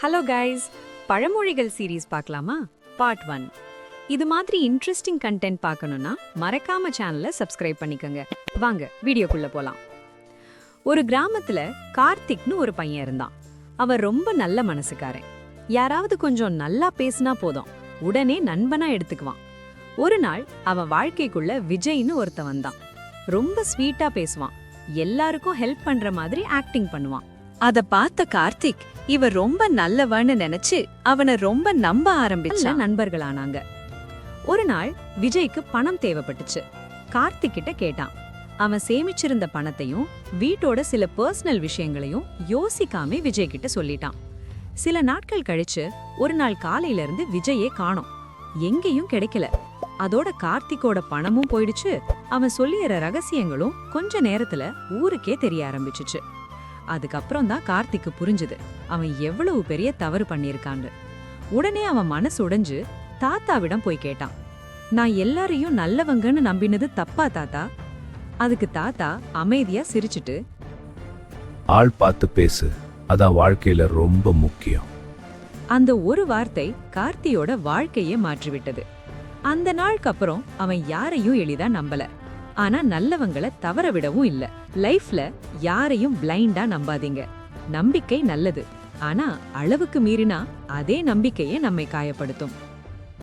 Hello guys, பழமொழிகள் series பார்க்கலாமா? Part 1. இது மாதிரி இன்ட்ரெஸ்டிங் கண்டென்ட் பார்க்கணும்னா மறக்காம சேனலை சப்ஸ்கிரைப் பண்ணிக்கோங்க. வாங்க வீடியோக்குள்ள போலாம். ஒரு கிராமத்துல கார்த்திக்னு ஒரு பையன் இருந்தான். அவன் ரொம்ப நல்ல மனசுக்காரன். யாராவது கொஞ்சம் நல்லா பேசினா போதும், உடனே நண்பனா எடுத்துக்குவான். ஒரு நாள் அவன் வாழ்க்கைக்குள்ள விஜய்னு ஒருத்தன் வந்தான். ரொம்ப ஸ்வீட்டா பேசுவான், எல்லாருக்கும் ஹெல்ப் பண்ற மாதிரி ஆக்டிங் பண்ணுவான். அத பார்த்த கார்த்திக் இவ ரொம்ப நல்லவன்னு நினைச்சு அவனை ரொம்ப நம்ப ஆரம்பிச்சான். நண்பர்களானாங்க. ஒரு நாள் விஜய்க்கு பணம் தேவைப்பட்டுச்சு. கார்த்திக் கிட்ட கேட்டான். அவன் சேமிச்சிருந்த பணத்தையும் வீட்டோட சில பர்சனல் விஷயங்களையும் யோசிக்காம விஜய் கிட்ட சொல்லிட்டான். சில நாட்கள் கழிச்சு ஒரு நாள் காலையில இருந்து விஜயே காணோம். எங்கேயும் கிடைக்கல. அதோட கார்த்திக்கோட பணமும் போயிடுச்சு. அவன் சொல்லிற ரகசியங்களும் கொஞ்ச நேரத்துல ஊருக்கே தெரிய ஆரம்பிச்சுச்சு. அதுக்கப்புறம் தான் கார்த்திக்கு புரிஞ்சுது அவன் எவ்வளவு பெரிய தவறு பண்ணிருக்கான்னு. உடனே அவன் மனசு உடைஞ்சு தாத்தாவிடம் போய் கேட்டான். நான் எல்லாரையும் நல்லவங்கன்னு நம்பினது தப்பா தாத்தா? அதுக்கு தாத்தா அமைதியா சிரிச்சுட்டு, ஆள் பார்த்து பேசு, அதான் வாழ்க்கையில ரொம்ப முக்கியம். அந்த ஒரு வார்த்தை கார்த்தியோட வாழ்க்கையே மாற்றிவிட்டது. அந்த நாளுக்கு அப்புறம் அவன் யாரையும் எளிதா நம்பல. ஆனா நல்லவங்களை தவற விடவும் இல்ல. லைஃப்ல யாரையும் பிளைண்டா நம்பாதீங்க. நம்பிக்கை நல்லது, ஆனா அளவுக்கு மீறினா அதே நம்பிக்கையே நம்மை காயப்படுத்தும்.